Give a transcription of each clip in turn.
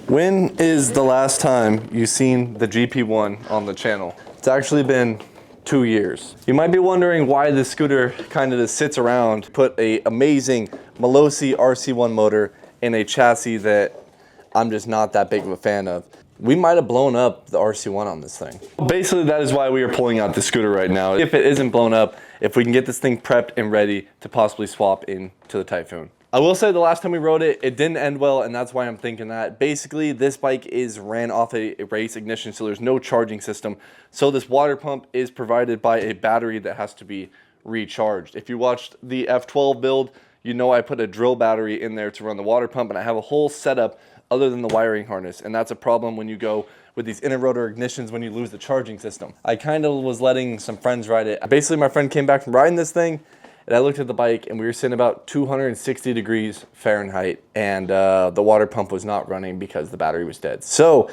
When is the last time you've seen the GP1 on the channel? It's actually been 2 years. You might be wondering why this scooter kind of just sits around. Put a amazing Malossi RC1 motor in a chassis that I'm just not that big of a fan of. We might have blown up the RC1 on this thing. Basically, that is why we are pulling out the scooter right now. If it isn't blown up, if we can get this thing prepped and ready to possibly swap into the Typhoon. I will say the last time we rode it, it didn't end well, and that's why I'm thinking that. Basically, this bike is ran off a race ignition, so there's no charging system. So this water pump is provided by a battery that has to be recharged. If you watched the F12 build, you know I put a drill battery in there to run the water pump, and I have a whole setup other than the wiring harness, and that's a problem when you go with these inner rotor ignitions when you lose the charging system. I kind of was letting some friends ride it. Basically, my friend came back from riding this thing, and I looked at the bike, and we were sitting about 260 degrees Fahrenheit, and the water pump was not running because the battery was dead. So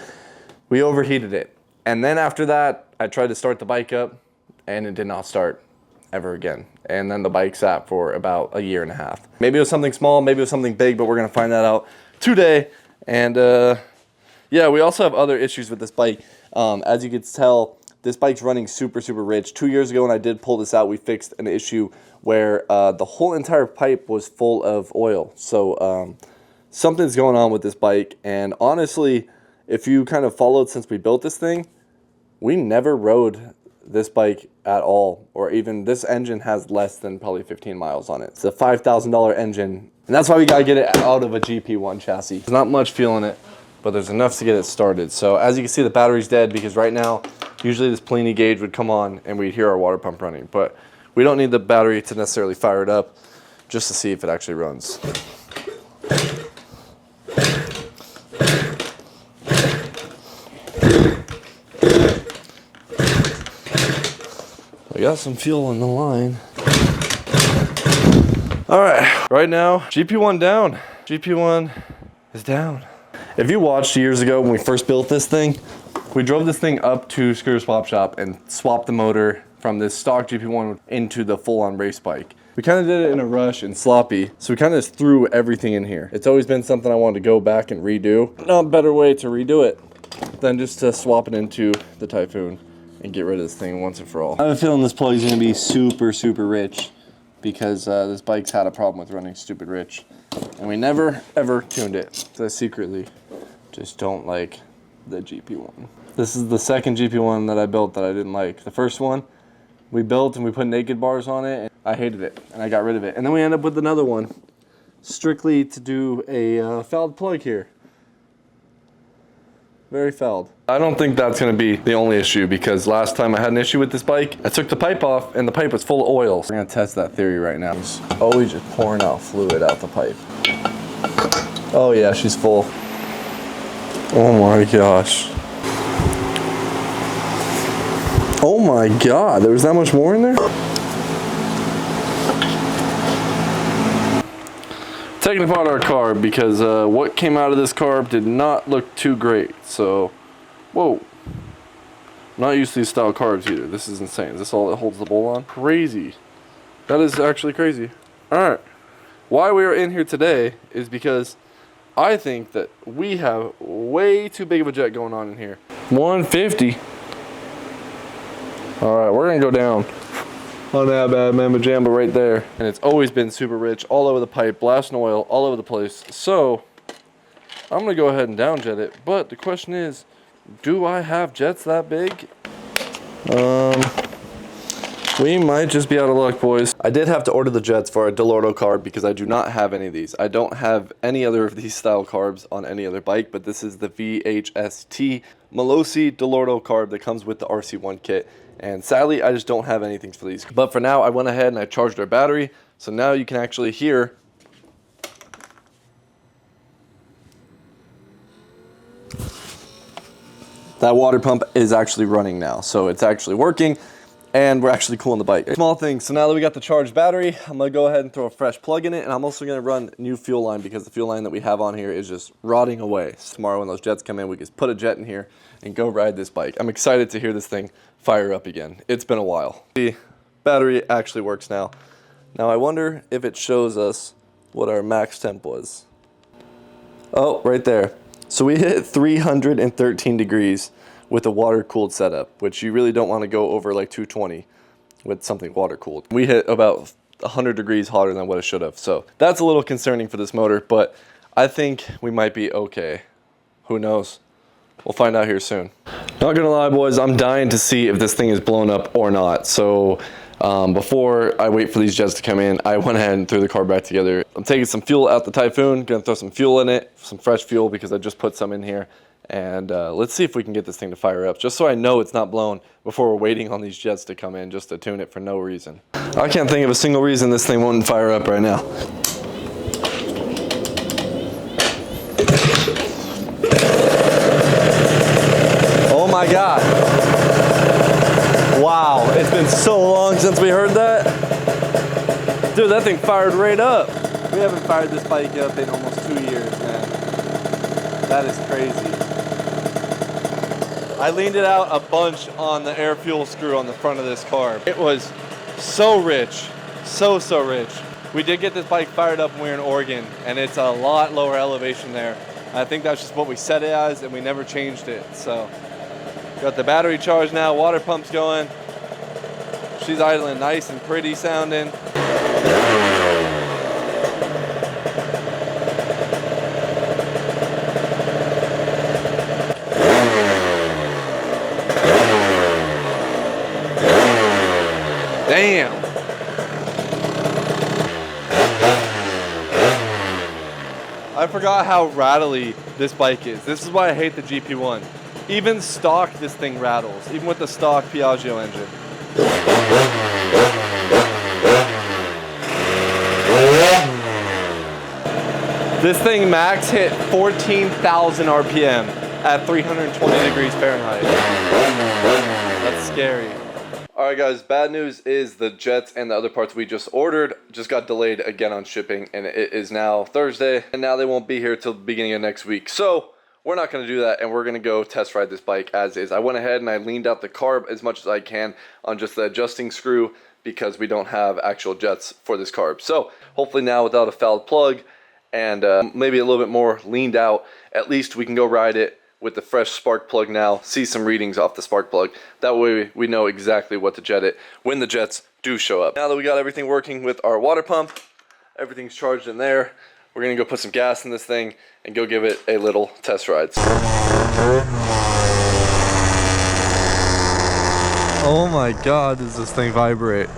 we overheated it. And then after that, I tried to start the bike up, and it did not start ever again. And then the bike sat for about 1.5 years. Maybe it was something small, maybe it was something big, but we're gonna find that out today. And yeah, we also have other issues with this bike. As you can tell, this bike's running super rich. 2 years ago when I did pull this out, we fixed an issue where the whole entire pipe was full of oil. So something's going on with this bike. And honestly, if you kind of followed since we built this thing, we never rode this bike at all. Or even this engine has less than probably 15 miles on it. It's a $5,000 engine. And that's why we gotta get it out of a GP1 chassis. There's not much fuel in it, but there's enough to get it started. So as you can see, the battery's dead because right now, usually this Pliny gauge would come on and we'd hear our water pump running. But we don't need the battery to necessarily fire it up, just to see if it actually runs. I got some fuel in the line. All right now, GP1 down. GP1 is down. If you watched years ago when we first built this thing, we drove this thing up to Scooter Swap Shop and swapped the motor from this stock GP1 into the full-on race bike. We kind of did it in a rush and sloppy, so we kind of just threw everything in here. It's always been something I wanted to go back and redo. No better way to redo it than just to swap it into the Typhoon and get rid of this thing once and for all. I have a feeling this plug is going to be super rich because this bike's had a problem with running stupid rich. And we never ever tuned it. So I secretly just don't like the GP1. This is the second GP1 that I built that I didn't like. The first one we built and we put naked bars on it, and I hated it and I got rid of it. And then we ended up with another one strictly to do a fouled plug here. Very fouled. I don't think that's going to be the only issue because last time I had an issue with this bike, I took the pipe off and the pipe was full of oil. We're going to test that theory right now. It's always just pouring out fluid out the pipe. Oh yeah, she's full. Oh my gosh. Oh my god, there was that much more in there? Taking apart our carb because what came out of this carb did not look too great. So, whoa. I'm not used to these style carbs either. This is insane. Is this all that holds the bowl on? Crazy. That is actually crazy. Alright. Why we are in here today is because I think that we have way too big of a jet going on in here. 150. Alright, we're gonna go down on that bad mamma jamba right there. And it's always been super rich, all over the pipe, blasting oil, all over the place. So, I'm gonna go ahead and down jet it. But the question is, do I have jets that big? We might just be out of luck, boys. I did have to order the jets for a Delorto carb because I do not have any of these. I don't have any other of these style carbs on any other bike, but this is the VHST Malossi Delorto carb that comes with the RC1 kit. And sadly, I just don't have anything for these. But for now, I went ahead and I charged our battery. So now you can actually hear that water pump is actually running now. So it's actually working. And we're actually cooling the bike. Small thing, so now that we got the charged battery, I'm gonna go ahead and throw a fresh plug in it, and I'm also gonna run new fuel line because the fuel line that we have on here is just rotting away. So tomorrow when those jets come in, we can put a jet in here and go ride this bike. I'm excited to hear this thing fire up again. It's been a while. The battery actually works now. Now I wonder if it shows us what our max temp was. Oh, right there. So we hit 313 degrees with a water-cooled setup, which you really don't want to go over like 220 with something water-cooled. We hit about 100 degrees hotter than what it should have. So that's a little concerning for this motor, but I think we might be okay. Who knows? We'll find out here soon. Not gonna lie, boys, I'm dying to see if this thing is blown up or not. So before I wait for these jets to come in, I went ahead and threw the car back together. I'm taking some fuel out the Typhoon, gonna throw some fuel in it, some fresh fuel because I just put some in here. And let's see if we can get this thing to fire up, just so I know it's not blown before we're waiting on these jets to come in just to tune it for no reason. I can't think of a single reason this thing won't fire up right now. Oh my God. Wow, it's been so long since we heard that. Dude, that thing fired right up. We haven't fired this bike up in almost 2 years, man. That is crazy. I leaned it out a bunch on the air fuel screw on the front of this car. It was so rich, so rich. We did get this bike fired up when we were in Oregon, and it's a lot lower elevation there. I think that's just what we set it as, and we never changed it. So, got the battery charged now, water pump's going. She's idling nice and pretty sounding. Damn. I forgot how rattly this bike is. This is why I hate the GP1. Even stock, this thing rattles, even with the stock Piaggio engine. This thing max hit 14,000 RPM at 320 degrees Fahrenheit. That's scary. Alright guys, bad news is the jets and the other parts we just ordered just got delayed again on shipping, and it is now Thursday, and now they won't be here till the beginning of next week. So we're not going to do that, and we're going to go test ride this bike as is. I went ahead and I leaned out the carb as much as I can on just the adjusting screw because we don't have actual jets for this carb. So hopefully now without a fouled plug and maybe a little bit more leaned out, at least we can go ride it with the fresh spark plug now, see some readings off the spark plug. That way we know exactly what to jet it when the jets do show up. Now that we got everything working with our water pump, everything's charged in there, we're gonna go put some gas in this thing and go give it a little test ride. Oh my God, does this thing vibrate?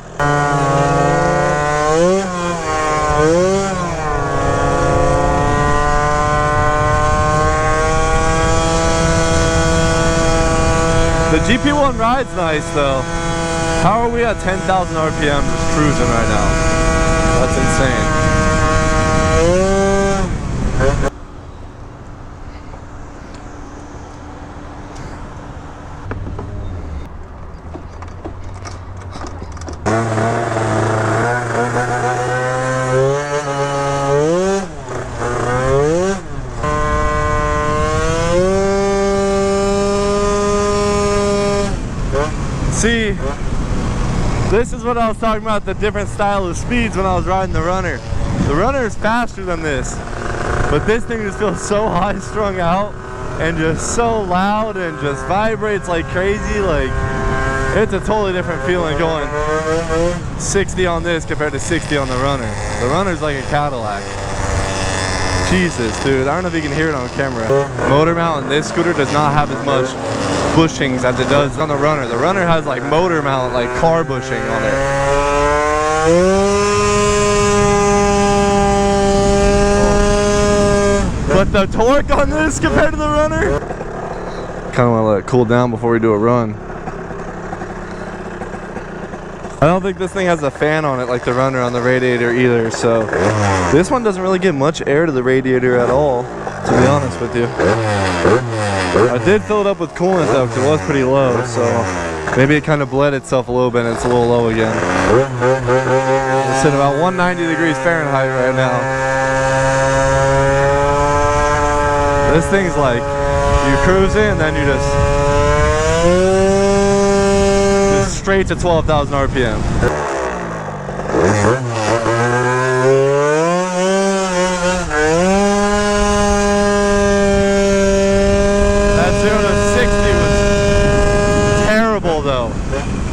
The GP1 ride's nice though. How are we at 10,000 RPM just cruising right now? That's insane. See, this is what I was talking about, the different style of speeds when I was riding the Runner. The Runner is faster than this, but this thing just feels so high strung out and just so loud and just vibrates like crazy. Like, it's a totally different feeling going 60 on this compared to 60 on the Runner. The Runner's like a Cadillac. Jesus, dude, I don't know if you can hear it on camera. Motor mount on this scooter does not have as much bushings as it does on the Runner. The Runner has like motor mount, like car bushing on it. But the torque on this compared to the Runner, kind of want to let it cool down before we do a run. I don't think this thing has a fan on it like the Runner on the radiator either, so this one doesn't really get much air to the radiator at all, to be honest with you. I did fill it up with coolant though, because it was pretty low, so maybe it kind of bled itself a little bit and it's a little low again. It's at about 190 degrees Fahrenheit right now. This thing's like, you cruise in and then you just straight to 12,000 RPM.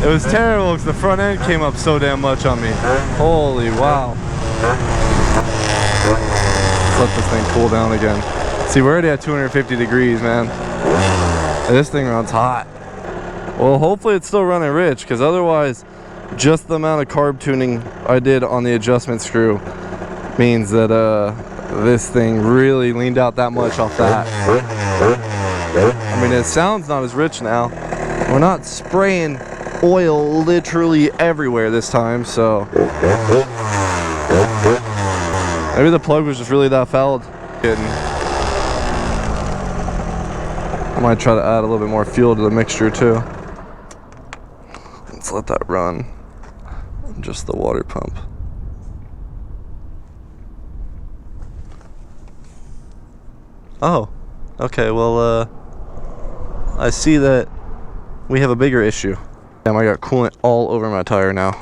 It was terrible because the front end came up so damn much on me. Holy wow. Let's let this thing cool down again. See, we're already at 250 degrees, man. And this thing runs hot. Well, hopefully it's still running rich, because otherwise, just the amount of carb tuning I did on the adjustment screw means that this thing really leaned out that much off that. I mean, it sounds not as rich now. We're not spraying oil literally everywhere this time, so maybe the plug was just really that fouled. Kidding. I might try to add a little bit more fuel to the mixture too. Let's let that run. Just the water pump. Oh, okay, well, I see that we have a bigger issue. Damn, I got coolant all over my tire now.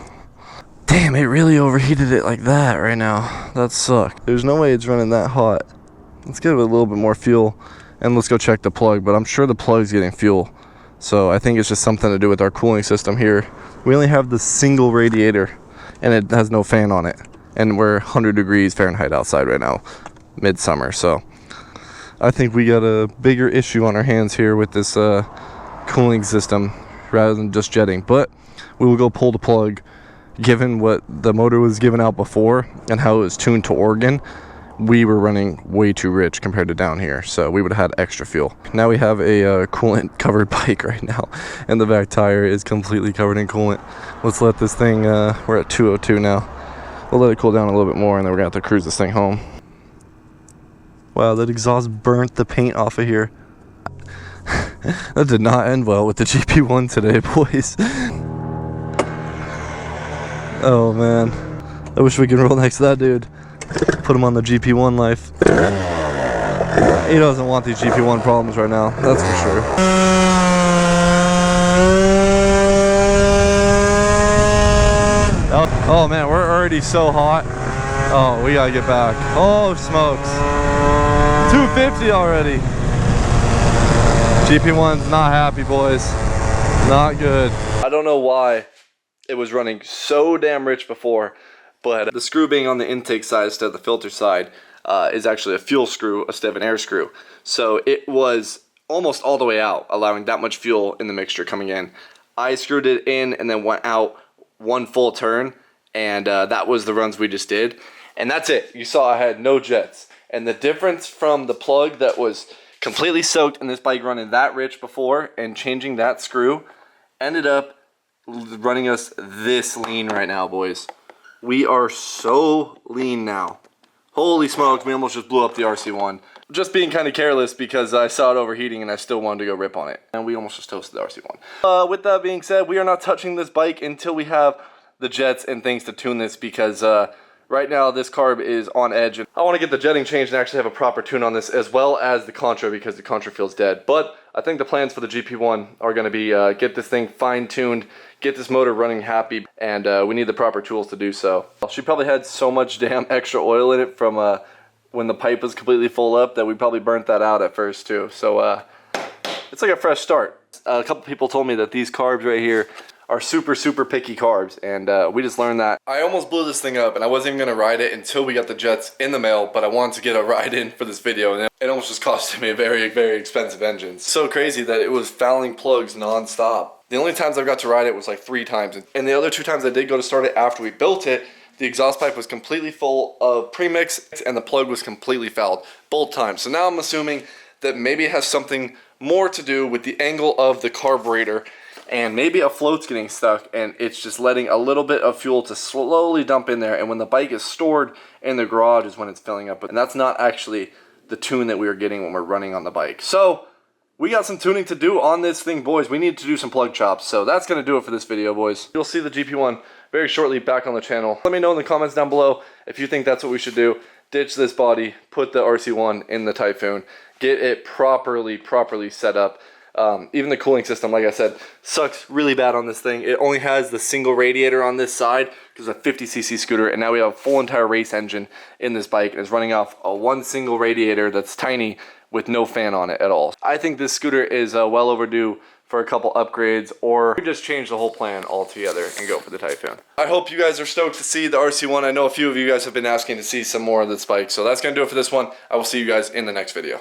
Damn, it really overheated it like that right now. That sucked. There's no way it's running that hot. Let's give it a little bit more fuel and let's go check the plug, but I'm sure the plug's getting fuel. So I think it's just something to do with our cooling system here. We only have the single radiator and it has no fan on it. And we're 100 degrees Fahrenheit outside right now, midsummer. So I think we got a bigger issue on our hands here with this cooling system rather than just jetting. But we will go pull the plug. Given what the motor was giving out before and how it was tuned to Oregon, we were running way too rich compared to down here, so we would have had extra fuel. Now we have a coolant covered bike right now, and the back tire is completely covered in coolant. Let's let this thing, we're at 202 now. We'll let it cool down a little bit more and then we're gonna have to cruise this thing home. Wow, that exhaust burnt the paint off of here. That did not end well with the GP1 today, boys. Oh man, I wish we could roll next to that dude. Put him on the GP1 life. He doesn't want these GP1 problems right now, that's for sure. Oh man, we're already so hot. Oh, we gotta get back. Oh smokes. 250 already. GP1's not happy, boys. Not good. I don't know why it was running so damn rich before, but the screw being on the intake side instead of the filter side is actually a fuel screw instead of an air screw. So it was almost all the way out, allowing that much fuel in the mixture coming in. I screwed it in and then went out one full turn, and that was the runs we just did. And that's it. You saw I had no jets. And the difference from the plug that was completely soaked in this bike running that rich before and changing that screw ended up running us this lean right now, boys. We are so lean now. Holy smokes, we almost just blew up the RC1. Just being kind of careless because I saw it overheating and I still wanted to go rip on it. And we almost just toasted the RC1. With that being said, we are not touching this bike until we have the jets and things to tune this, because right now this carb is on edge. And I want to get the jetting changed and actually have a proper tune on this, as well as the Contra, because the Contra feels dead. But I think the plans for the GP1 are going to be get this thing fine-tuned, get this motor running happy, and we need the proper tools to do so. She probably had so much damn extra oil in it from when the pipe was completely full up that we probably burnt that out at first too. So it's like a fresh start. A couple people told me that these carbs right here are super picky carbs, and we just learned that. I almost blew this thing up and I wasn't even gonna ride it until we got the jets in the mail, but I wanted to get a ride in for this video, and it almost just costed me a very expensive engine. So crazy that it was fouling plugs non-stop. The only times I got to ride it was like 3 times, and the other 2 times I did go to start it after we built it, the exhaust pipe was completely full of premix and the plug was completely fouled both times. So now I'm assuming that maybe it has something more to do with the angle of the carburetor, and maybe a float's getting stuck and it's just letting a little bit of fuel to slowly dump in there, and when the bike is stored in the garage is when it's filling up. And that's not actually the tune that we are getting when we're running on the bike. So we got some tuning to do on this thing, boys. We need to do some plug chops. So that's going to do it for this video, boys. You'll see the GP1 very shortly back on the channel. Let me know in the comments down below if you think that's what we should do. Ditch this body, put the RC1 in the Typhoon, get it properly set up. Even the cooling system, like I said, sucks really bad on this thing. It only has the single radiator on this side because it's a 50cc scooter, and now we have a full entire race engine in this bike, and it's running off a one single radiator that's tiny with no fan on it at all. I think this scooter is well overdue for a couple upgrades, or just change the whole plan altogether and go for the Typhoon. I hope you guys are stoked to see the RC1. I know a few of you guys have been asking to see some more of this bike, so that's gonna do it for this one. I will see you guys in the next video.